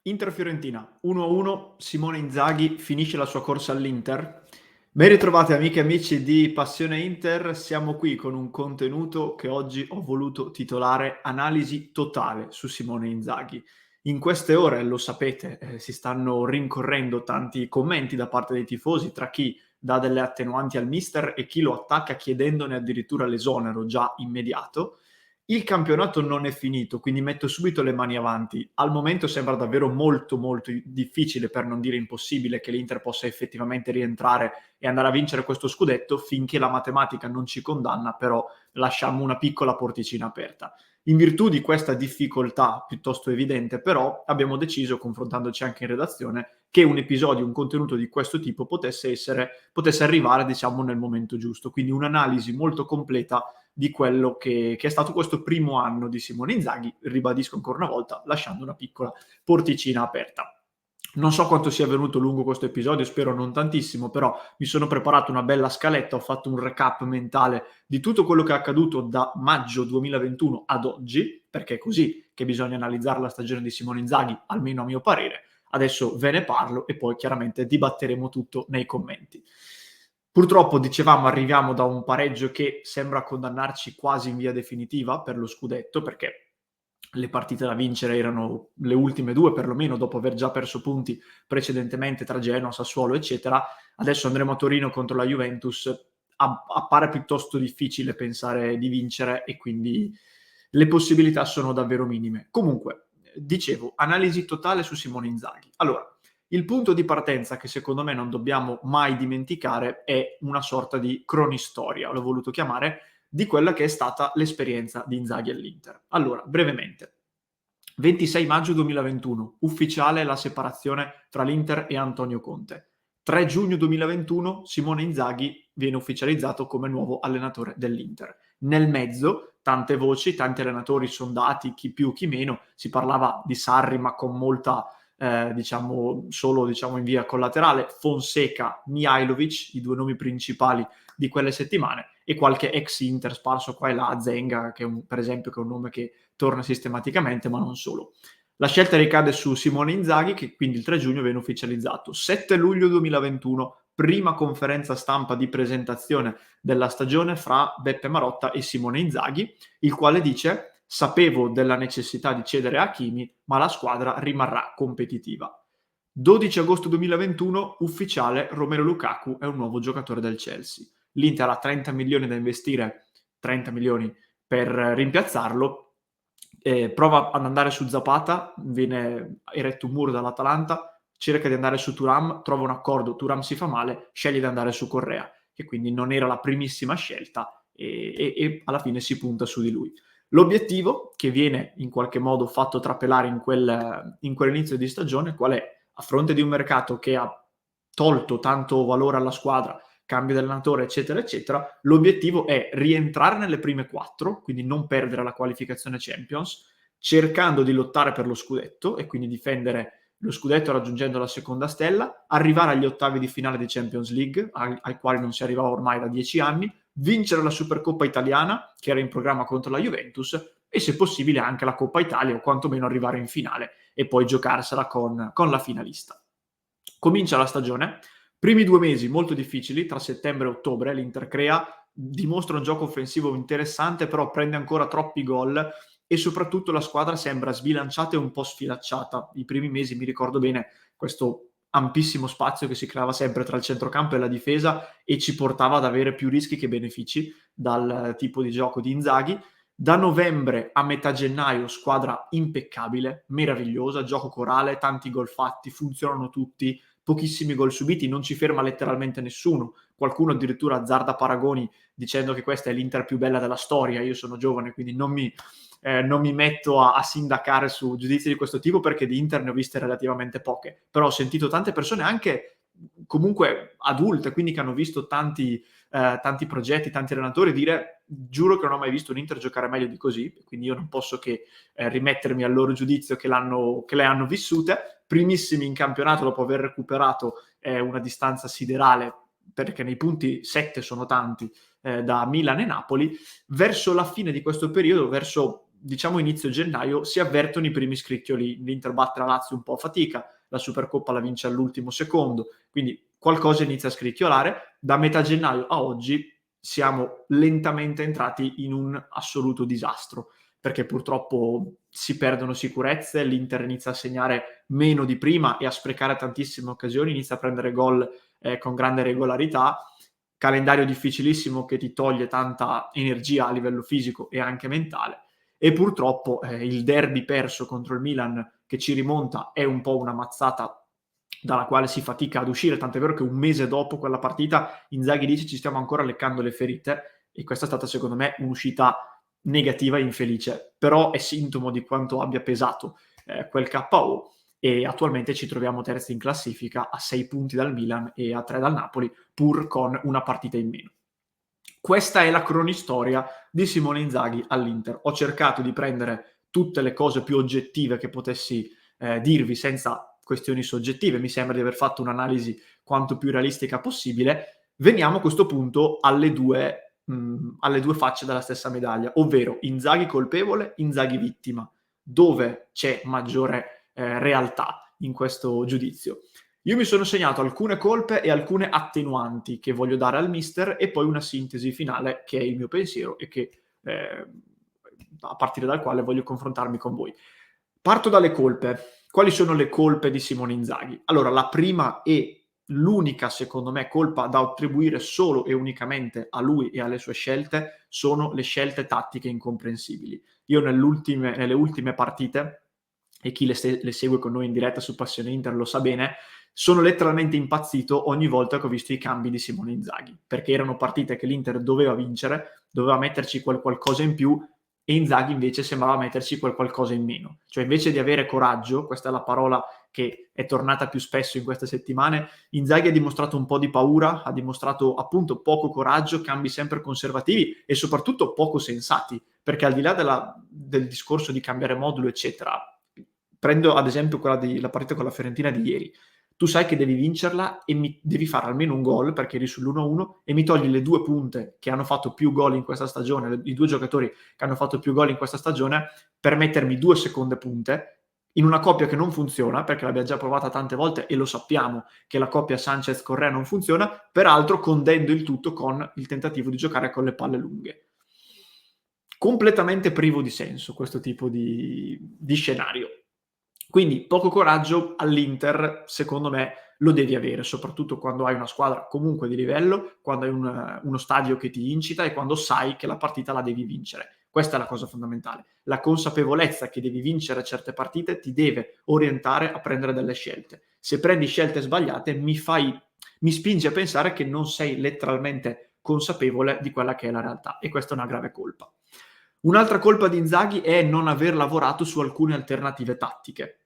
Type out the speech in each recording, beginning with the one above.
Inter-Fiorentina 1-1, Simone Inzaghi finisce la sua corsa all'Inter. Ben ritrovati amiche e amici di Passione Inter, siamo qui con un contenuto che oggi ho voluto titolare Analisi totale su Simone Inzaghi. In queste ore, lo sapete, si stanno rincorrendo tanti commenti da parte dei tifosi tra chi dà delle attenuanti al mister e chi lo attacca chiedendone addirittura l'esonero già immediato. Il campionato non è finito, quindi metto subito le mani avanti. Al momento sembra davvero molto molto difficile, per non dire impossibile, che l'Inter possa effettivamente rientrare e andare a vincere questo scudetto. Finché la matematica non ci condanna, però lasciamo una piccola porticina aperta. In virtù di questa difficoltà piuttosto evidente, però, abbiamo deciso, confrontandoci anche in redazione, che un episodio, un contenuto di questo tipo potesse arrivare, diciamo, nel momento giusto. Quindi un'analisi molto completa di quello che è stato questo primo anno di Simone Inzaghi, ribadisco ancora una volta, lasciando una piccola porticina aperta. Non so quanto sia venuto lungo questo episodio, spero non tantissimo, però mi sono preparato una bella scaletta, ho fatto un recap mentale di tutto quello che è accaduto da maggio 2021 ad oggi, perché è così che bisogna analizzare la stagione di Simone Inzaghi, almeno a mio parere. Adesso ve ne parlo e poi chiaramente dibatteremo tutto nei commenti. Purtroppo, dicevamo, arriviamo da un pareggio che sembra condannarci quasi in via definitiva per lo scudetto, perché le partite da vincere erano le ultime due, perlomeno, dopo aver già perso punti precedentemente tra Genoa, Sassuolo, eccetera. Adesso andremo a Torino contro la Juventus. Appare piuttosto difficile pensare di vincere e quindi le possibilità sono davvero minime. Comunque, dicevo, analisi totale su Simone Inzaghi. Allora, il punto di partenza che secondo me non dobbiamo mai dimenticare è una sorta di cronistoria, l'ho voluto chiamare, di quella che è stata l'esperienza di Inzaghi all'Inter. Allora, brevemente, 26 maggio 2021, ufficiale la separazione tra l'Inter e Antonio Conte. 3 giugno 2021, Simone Inzaghi viene ufficializzato come nuovo allenatore dell'Inter. Nel mezzo, tante voci, tanti allenatori sondati, chi più, chi meno, si parlava di Sarri, ma con molta solo in via collaterale, Fonseca, Mihajlovic, i due nomi principali di quelle settimane, e qualche ex Inter sparso qua e là, Zenga, per esempio, che è un nome che torna sistematicamente, ma non solo. La scelta ricade su Simone Inzaghi, che quindi il 3 giugno viene ufficializzato. 7 luglio 2021, prima conferenza stampa di presentazione della stagione fra Beppe Marotta e Simone Inzaghi, il quale dice: sapevo della necessità di cedere a Hakimi, ma la squadra rimarrà competitiva. 12 agosto 2021, ufficiale, Romelu Lukaku è un nuovo giocatore del Chelsea. L'Inter ha 30 milioni da investire, 30 milioni per rimpiazzarlo, prova ad andare su Zapata, viene eretto un muro dall'Atalanta, cerca di andare su Thuram, trova un accordo, Thuram si fa male, sceglie di andare su Correa, che quindi non era la primissima scelta e alla fine si punta su di lui. L'obiettivo, che viene in qualche modo fatto trapelare in quell'inizio di stagione, qual è? A fronte di un mercato che ha tolto tanto valore alla squadra, cambio di allenatore, eccetera, eccetera, l'obiettivo è rientrare nelle prime 4, quindi non perdere la qualificazione Champions, cercando di lottare per lo scudetto e quindi difendere lo scudetto raggiungendo la seconda stella, arrivare agli ottavi di finale di Champions League, ai quali non si arrivava ormai da 10 anni, vincere la Supercoppa italiana, che era in programma contro la Juventus, e se possibile anche la Coppa Italia, o quantomeno arrivare in finale e poi giocarsela con la finalista. Comincia la stagione, primi 2 mesi molto difficili, tra settembre e ottobre, l'Inter crea, dimostra un gioco offensivo interessante, però prende ancora troppi gol e soprattutto la squadra sembra sbilanciata e un po' sfilacciata. I primi mesi, mi ricordo bene, questo ampissimo spazio che si creava sempre tra il centrocampo e la difesa e ci portava ad avere più rischi che benefici dal tipo di gioco di Inzaghi. Da novembre a metà gennaio squadra impeccabile, meravigliosa, gioco corale, tanti gol fatti, funzionano tutti, pochissimi gol subiti, non ci ferma letteralmente nessuno. Qualcuno addirittura azzarda paragoni dicendo che questa è l'Inter più bella della storia. Io sono giovane, quindi non mi metto a sindacare su giudizi di questo tipo, perché di Inter ne ho viste relativamente poche. Però ho sentito tante persone, anche comunque adulte, quindi che hanno visto tanti progetti, tanti allenatori, dire: giuro che non ho mai visto un Inter giocare meglio di così, quindi io non posso che rimettermi al loro giudizio che le hanno vissute. Primissimi in campionato dopo aver recuperato una distanza siderale, perché nei punti 7 sono tanti, da Milan e Napoli. Verso la fine di questo periodo, verso diciamo inizio gennaio, si avvertono i primi scricchioli. L'Inter batte la Lazio un po' a fatica, la Supercoppa la vince all'ultimo secondo, quindi qualcosa inizia a scricchiolare. Da metà gennaio a oggi siamo lentamente entrati in un assoluto disastro, perché purtroppo si perdono sicurezze, l'Inter inizia a segnare meno di prima e a sprecare tantissime occasioni, inizia a prendere gol con grande regolarità, calendario difficilissimo che ti toglie tanta energia a livello fisico e anche mentale, e purtroppo il derby perso contro il Milan che ci rimonta è un po' una mazzata dalla quale si fatica ad uscire, tant'è vero che un mese dopo quella partita Inzaghi dice ci stiamo ancora leccando le ferite, e questa è stata secondo me un'uscita negativa e infelice, però è sintomo di quanto abbia pesato quel KO, e attualmente ci troviamo terzi in classifica a 6 punti dal Milan e a 3 dal Napoli, pur con una partita in meno. Questa è la cronistoria di Simone Inzaghi all'Inter. Ho cercato di prendere tutte le cose più oggettive che potessi dirvi senza questioni soggettive, mi sembra di aver fatto un'analisi quanto più realistica possibile. Veniamo a questo punto alle due facce della stessa medaglia, ovvero Inzaghi colpevole, Inzaghi vittima. Dove c'è maggiore realtà in questo giudizio? Io mi sono segnato alcune colpe e alcune attenuanti che voglio dare al mister, e poi una sintesi finale che è il mio pensiero e che a partire dal quale voglio confrontarmi con voi. Parto dalle colpe. Quali sono le colpe di Simone Inzaghi? Allora, la prima e l'unica, secondo me, colpa da attribuire solo e unicamente a lui e alle sue scelte sono le scelte tattiche incomprensibili. Io nelle ultime partite, e chi le segue con noi in diretta su Passione Inter lo sa bene, sono letteralmente impazzito ogni volta che ho visto i cambi di Simone Inzaghi, perché erano partite che l'Inter doveva vincere, doveva metterci qualcosa in più, e Inzaghi invece sembrava metterci qualcosa in meno. Cioè invece di avere coraggio, questa è la parola che è tornata più spesso in queste settimane, Inzaghi ha dimostrato un po' di paura, ha dimostrato appunto poco coraggio, cambi sempre conservativi e soprattutto poco sensati, perché al di là del discorso di cambiare modulo eccetera, prendo ad esempio la partita con la Fiorentina di ieri. Tu sai che devi vincerla e devi fare almeno un gol perché eri sull'1-1, e mi togli le due punte che hanno fatto più gol in questa stagione, i due giocatori che hanno fatto più gol in questa stagione, per mettermi due seconde punte in una coppia che non funziona, perché l'abbiamo già provata tante volte e lo sappiamo che la coppia Sanchez-Correa non funziona, peraltro condendo il tutto con il tentativo di giocare con le palle lunghe. Completamente privo di senso questo tipo di scenario. Quindi poco coraggio all'Inter, secondo me, lo devi avere, soprattutto quando hai una squadra comunque di livello, quando hai uno stadio che ti incita e quando sai che la partita la devi vincere. Questa è la cosa fondamentale. La consapevolezza che devi vincere certe partite ti deve orientare a prendere delle scelte. Se prendi scelte sbagliate, mi spinge a pensare che non sei letteralmente consapevole di quella che è la realtà, e questa è una grave colpa. Un'altra colpa di Inzaghi è non aver lavorato su alcune alternative tattiche.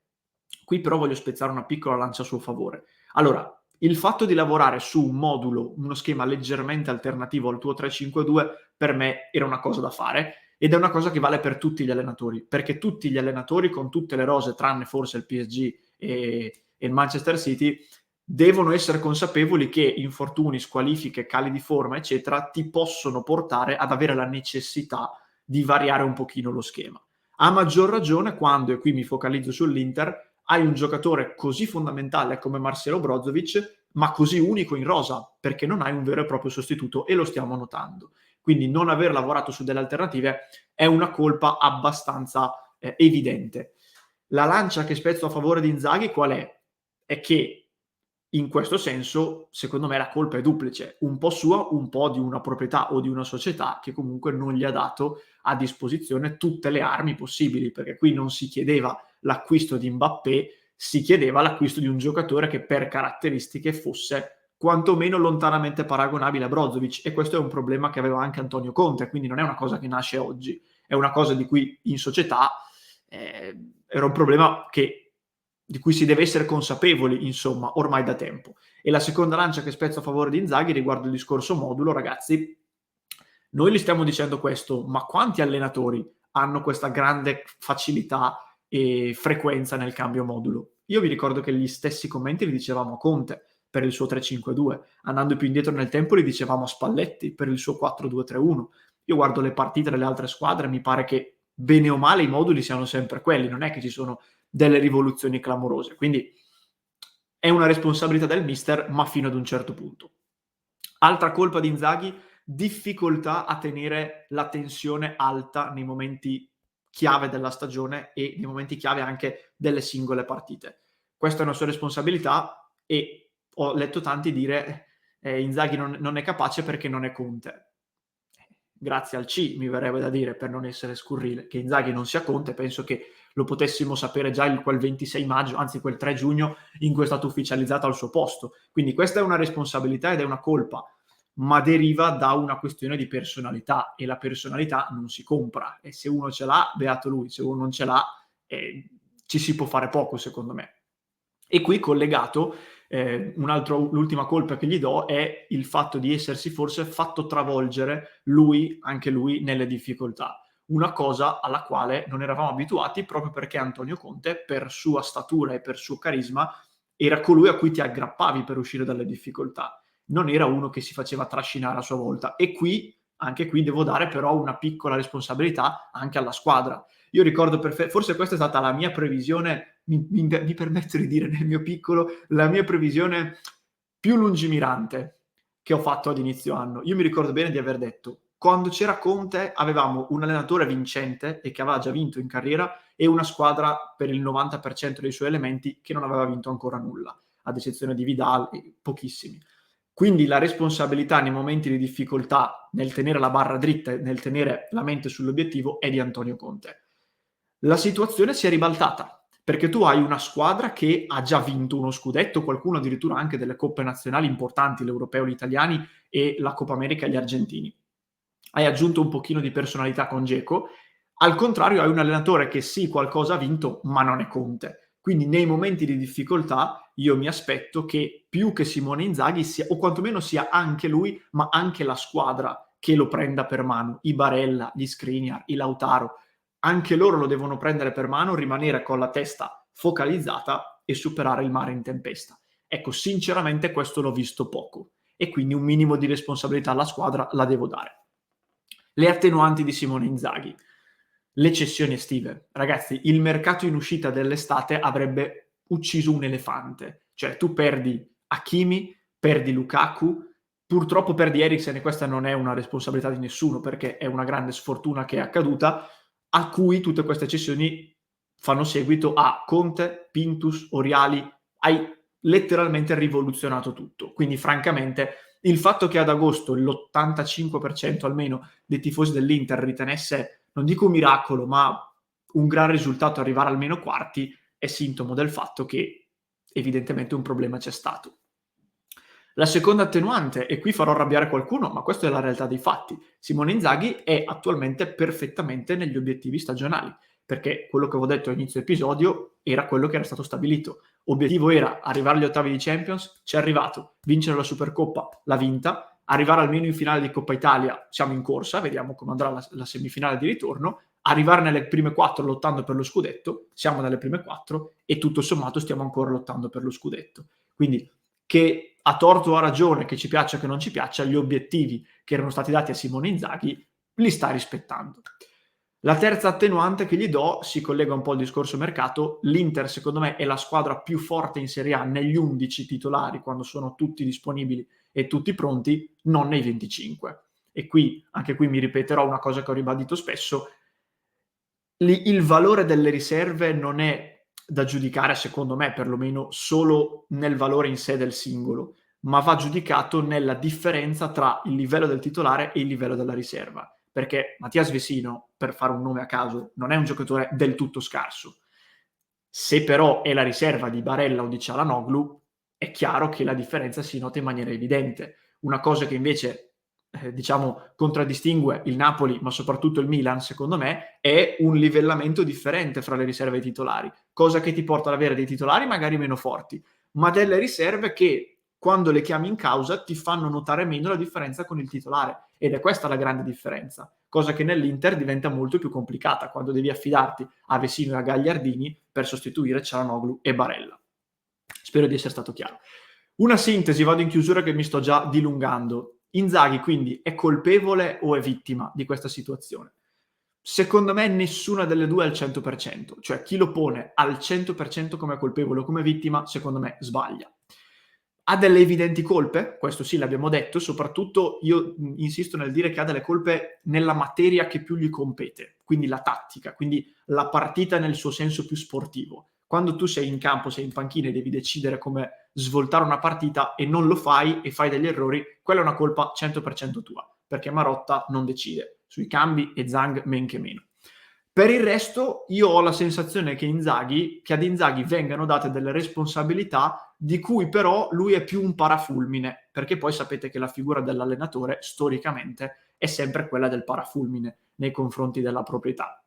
Qui però voglio spezzare una piccola lancia a suo favore. Allora, il fatto di lavorare su un modulo, uno schema leggermente alternativo al tuo 3-5-2, per me era una cosa da fare, ed è una cosa che vale per tutti gli allenatori, perché tutti gli allenatori, con tutte le rose, tranne forse il PSG e il Manchester City, devono essere consapevoli che infortuni, squalifiche, cali di forma, eccetera, ti possono portare ad avere la necessità di variare un pochino lo schema. A maggior ragione quando, e qui mi focalizzo sull'Inter, hai un giocatore così fondamentale come Marcelo Brozovic, ma così unico in rosa, perché non hai un vero e proprio sostituto, e lo stiamo notando. Quindi non aver lavorato su delle alternative è una colpa abbastanza evidente. La lancia che spezzo a favore di Inzaghi qual è? È che in questo senso, secondo me, la colpa è duplice, un po' sua, un po' di una proprietà o di una società che comunque non gli ha dato a disposizione tutte le armi possibili, perché qui non si chiedeva l'acquisto di Mbappé, si chiedeva l'acquisto di un giocatore che per caratteristiche fosse quantomeno lontanamente paragonabile a Brozovic, e questo è un problema che aveva anche Antonio Conte, quindi non è una cosa che nasce oggi, è una cosa di cui in società era un problema di cui si deve essere consapevoli, insomma, ormai da tempo. E la seconda lancia che spezzo a favore di Inzaghi riguardo il discorso modulo, ragazzi, noi gli stiamo dicendo questo, ma quanti allenatori hanno questa grande facilità e frequenza nel cambio modulo? Io vi ricordo che gli stessi commenti li dicevamo a Conte per il suo 3-5-2, andando più indietro nel tempo li dicevamo a Spalletti per il suo 4-2-3-1. Io guardo le partite delle altre squadre e mi pare che bene o male i moduli siano sempre quelli, non è che ci sono delle rivoluzioni clamorose. Quindi è una responsabilità del mister, ma fino ad un certo punto. Altra colpa di Inzaghi, difficoltà a tenere la tensione alta nei momenti chiave della stagione e nei momenti chiave anche delle singole partite. Questa è una sua responsabilità e ho letto tanti dire Inzaghi non è capace perché non è Conte. Grazie al C, mi verrebbe da dire, per non essere scurrile, che Inzaghi non sia Conte, penso che lo potessimo sapere già quel 26 maggio, anzi quel 3 giugno in cui è stato ufficializzato al suo posto. Quindi questa è una responsabilità ed è una colpa, ma deriva da una questione di personalità e la personalità non si compra e se uno ce l'ha, beato lui, se uno non ce l'ha, ci si può fare poco secondo me. E qui collegato, l'ultima colpa che gli do è il fatto di essersi forse fatto travolgere anche lui, nelle difficoltà. Una cosa alla quale non eravamo abituati proprio perché Antonio Conte, per sua statura e per suo carisma, era colui a cui ti aggrappavi per uscire dalle difficoltà. Non era uno che si faceva trascinare a sua volta. E anche qui devo dare però una piccola responsabilità anche alla squadra. Io ricordo forse questa è stata la mia previsione, mi permetto di dire nel mio piccolo, la mia previsione più lungimirante che ho fatto ad inizio anno. Io mi ricordo bene di aver detto, quando c'era Conte avevamo un allenatore vincente e che aveva già vinto in carriera e una squadra per il 90% dei suoi elementi che non aveva vinto ancora nulla, ad eccezione di Vidal e pochissimi. Quindi la responsabilità nei momenti di difficoltà, nel tenere la barra dritta e nel tenere la mente sull'obiettivo, è di Antonio Conte. La situazione si è ribaltata, perché tu hai una squadra che ha già vinto uno scudetto, qualcuno addirittura anche delle coppe nazionali importanti, l'Europeo gli italiani e la Coppa America gli argentini. Hai aggiunto un pochino di personalità con Dzeko, al contrario hai un allenatore che sì, qualcosa ha vinto, ma non è Conte. Quindi nei momenti di difficoltà io mi aspetto che più che Simone Inzaghi sia, o quantomeno sia anche lui, ma anche la squadra che lo prenda per mano, i Barella, gli Skriniar, i Lautaro, anche loro lo devono prendere per mano, rimanere con la testa focalizzata e superare il mare in tempesta. Ecco, sinceramente questo l'ho visto poco e quindi un minimo di responsabilità alla squadra la devo dare. Le attenuanti di Simone Inzaghi. Le cessioni estive. Ragazzi, il mercato in uscita dell'estate avrebbe ucciso un elefante. Cioè, tu perdi Hakimi, perdi Lukaku, purtroppo perdi Eriksen e questa non è una responsabilità di nessuno perché è una grande sfortuna che è accaduta, a cui tutte queste cessioni fanno seguito a Conte, Pintus, Oriali. Hai letteralmente rivoluzionato tutto. Quindi, francamente, il fatto che ad agosto l'85% almeno dei tifosi dell'Inter ritenesse, non dico un miracolo, ma un gran risultato arrivare almeno quarti, è sintomo del fatto che evidentemente un problema c'è stato. La seconda attenuante, e qui farò arrabbiare qualcuno, ma questa è la realtà dei fatti, Simone Inzaghi è attualmente perfettamente negli obiettivi stagionali, perché quello che avevo detto all'inizio episodio era quello che era stato stabilito. Obiettivo era arrivare agli ottavi di Champions, ci è arrivato, vincere la Supercoppa, l'ha vinta, arrivare almeno in finale di Coppa Italia, siamo in corsa, vediamo come andrà la semifinale di ritorno, arrivare nelle prime 4 lottando per lo scudetto, siamo nelle prime 4 e tutto sommato stiamo ancora lottando per lo scudetto. Quindi che a torto o a ragione, che ci piaccia o che non ci piaccia, gli obiettivi che erano stati dati a Simone Inzaghi li sta rispettando. La terza attenuante che gli do si collega un po' al discorso mercato. L'Inter, secondo me, è la squadra più forte in Serie A negli 11 titolari, quando sono tutti disponibili e tutti pronti, non nei 25. E anche qui mi ripeterò una cosa che ho ribadito spesso. Il valore delle riserve non è da giudicare, secondo me, perlomeno solo nel valore in sé del singolo, ma va giudicato nella differenza tra il livello del titolare e il livello della riserva. Perché Mattias Vesino, per fare un nome a caso, non è un giocatore del tutto scarso. Se però è la riserva di Barella o di Çalhanoğlu, è chiaro che la differenza si nota in maniera evidente. Una cosa che invece contraddistingue il Napoli, ma soprattutto il Milan, secondo me, è un livellamento differente fra le riserve e i titolari, cosa che ti porta ad avere dei titolari magari meno forti, ma delle riserve che, quando le chiami in causa, ti fanno notare meno la differenza con il titolare, ed è questa la grande differenza, cosa che nell'Inter diventa molto più complicata, quando devi affidarti a Vesino e a Gagliardini per sostituire Çalhanoğlu e Barella. Spero di essere stato chiaro. Una sintesi, vado in chiusura che mi sto già dilungando. Inzaghi quindi è colpevole o è vittima di questa situazione? Secondo me nessuna delle due al 100%, cioè chi lo pone al 100% come colpevole o come vittima, secondo me sbaglia. Ha delle evidenti colpe, questo sì l'abbiamo detto, soprattutto io insisto nel dire che ha delle colpe nella materia che più gli compete, quindi la tattica, quindi la partita nel suo senso più sportivo. Quando tu sei in campo, sei in panchina e devi decidere come svoltare una partita e non lo fai e fai degli errori, quella è una colpa 100% tua, perché Marotta non decide sui cambi e Zhang men che meno. Per il resto io ho la sensazione che ad Inzaghi vengano date delle responsabilità di cui però lui è più un parafulmine, perché poi sapete che la figura dell'allenatore storicamente è sempre quella del parafulmine nei confronti della proprietà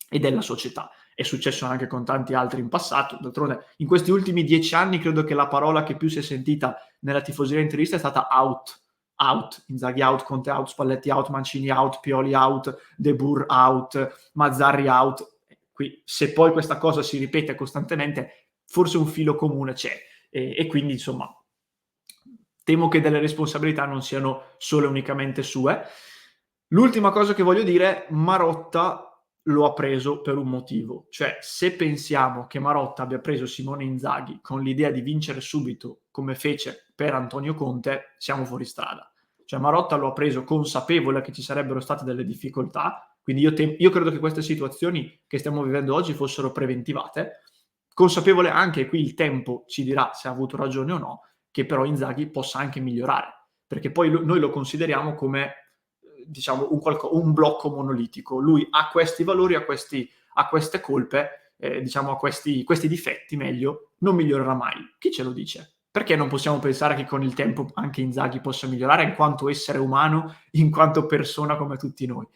e della società. È successo anche con tanti altri in passato, d'altronde in questi ultimi 10 anni credo che la parola che più si è sentita nella tifoseria interista è stata out, Inzaghi out, Conte out, Spalletti out, Mancini out, Pioli out, De Boer out, Mazzarri out. Qui, se poi questa cosa si ripete costantemente, forse un filo comune c'è e quindi insomma temo che delle responsabilità non siano solo e unicamente sue. L'ultima cosa che voglio dire, Marotta lo ha preso per un motivo, cioè se pensiamo che Marotta abbia preso Simone Inzaghi con l'idea di vincere subito come fece per Antonio Conte, siamo fuori strada. Cioè Marotta lo ha preso consapevole che ci sarebbero state delle difficoltà, quindi io credo che queste situazioni che stiamo vivendo oggi fossero preventivate, consapevole anche qui il tempo ci dirà se ha avuto ragione o no, che però Inzaghi possa anche migliorare, perché poi noi lo consideriamo come diciamo un blocco monolitico. Lui ha questi valori, ha queste colpe, diciamo a questi difetti, meglio, non migliorerà mai. Chi ce lo dice? Perché non possiamo pensare che con il tempo anche Inzaghi possa migliorare in quanto essere umano, in quanto persona come tutti noi?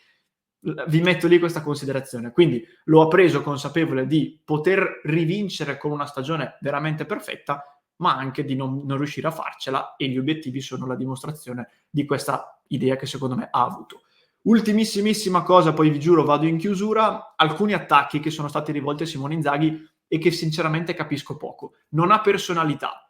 Vi metto lì questa considerazione. Quindi lo ha preso consapevole di poter rivincere con una stagione veramente perfetta, ma anche di non riuscire a farcela, e gli obiettivi sono la dimostrazione di questa idea che secondo me ha avuto. Ultimissimissima cosa, poi vi giuro vado in chiusura, alcuni attacchi che sono stati rivolti a Simone Inzaghi e che sinceramente capisco poco. Non ha personalità.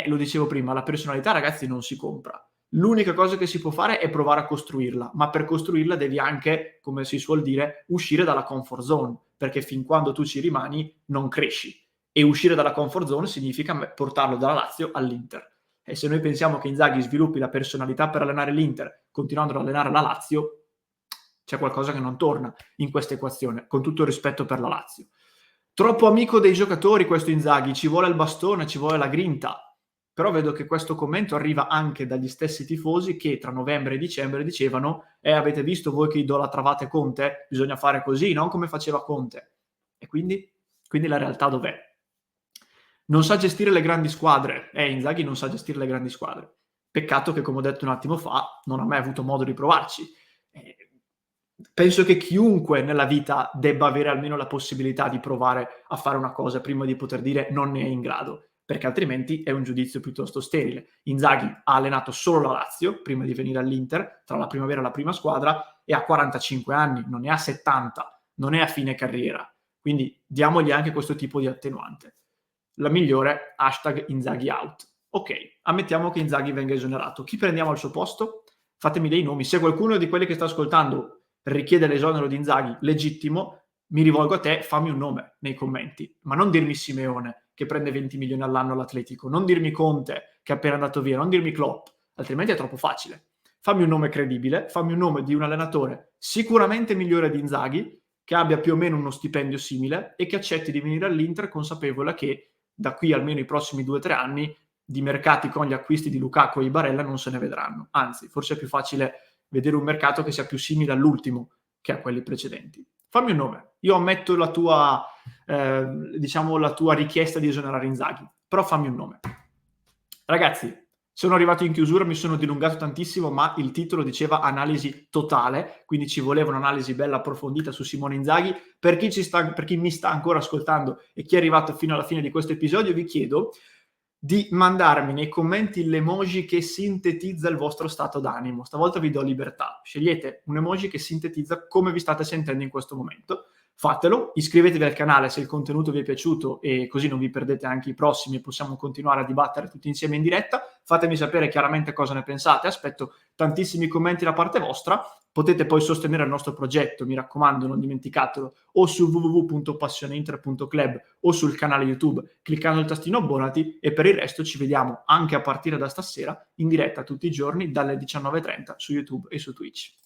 Lo dicevo prima, la personalità ragazzi non si compra. L'unica cosa che si può fare è provare a costruirla, ma per costruirla devi anche, come si suol dire, uscire dalla comfort zone, perché fin quando tu ci rimani non cresci. E uscire dalla comfort zone significa portarlo dalla Lazio all'Inter. E se noi pensiamo che Inzaghi sviluppi la personalità per allenare l'Inter continuando ad allenare la Lazio, c'è qualcosa che non torna in questa equazione, con tutto il rispetto per la Lazio. Troppo amico dei giocatori questo Inzaghi, ci vuole il bastone, ci vuole la grinta. Però vedo che questo commento arriva anche dagli stessi tifosi che tra novembre e dicembre dicevano avete visto voi che idolatravate Conte? Bisogna fare così, non come faceva Conte. E quindi la realtà dov'è? Non sa gestire le grandi squadre. Inzaghi non sa gestire le grandi squadre. Peccato che, come ho detto un attimo fa, non ha mai avuto modo di provarci. Penso che chiunque nella vita debba avere almeno la possibilità di provare a fare una cosa prima di poter dire non ne è in grado, perché altrimenti è un giudizio piuttosto sterile. Inzaghi ha allenato solo la Lazio prima di venire all'Inter, tra la primavera e la prima squadra, e ha 45 anni, non ne ha 70, non è a fine carriera. Quindi diamogli anche questo tipo di attenuante. La migliore, hashtag Inzaghi out. Ok, ammettiamo che Inzaghi venga esonerato. Chi prendiamo al suo posto? Fatemi dei nomi. Se qualcuno di quelli che sta ascoltando richiede l'esonero di Inzaghi, legittimo, mi rivolgo a te, fammi un nome nei commenti, ma non dirmi Simeone che prende 20 milioni all'anno all'Atletico, non dirmi Conte che è appena andato via, non dirmi Klopp, altrimenti è troppo facile. Fammi un nome credibile, fammi un nome di un allenatore sicuramente migliore di Inzaghi, che abbia più o meno uno stipendio simile e che accetti di venire all'Inter consapevole che da qui almeno i prossimi 2 o 3 anni di mercati con gli acquisti di Lukaku e Barella non se ne vedranno. Anzi, forse è più facile vedere un mercato che sia più simile all'ultimo che a quelli precedenti. Fammi un nome. Io ammetto la tua richiesta di esonerare Inzaghi, però fammi un nome. Ragazzi, sono arrivato in chiusura, mi sono dilungato tantissimo, ma il titolo diceva analisi totale, quindi ci voleva un'analisi bella approfondita su Simone Inzaghi. Per chi mi sta ancora ascoltando e chi è arrivato fino alla fine di questo episodio, vi chiedo di mandarmi nei commenti l'emoji che sintetizza il vostro stato d'animo. Stavolta vi do libertà. Scegliete un emoji che sintetizza come vi state sentendo in questo momento. Fatelo, iscrivetevi al canale se il contenuto vi è piaciuto e così non vi perdete anche i prossimi e possiamo continuare a dibattere tutti insieme in diretta. Fatemi sapere chiaramente cosa ne pensate, aspetto tantissimi commenti da parte vostra Potete poi sostenere il nostro progetto, mi raccomando, non dimenticatelo, o su www.passioneinter.club o sul canale YouTube cliccando il tastino abbonati, e per il resto ci vediamo anche a partire da stasera in diretta tutti i giorni dalle 19:30 su YouTube e su Twitch.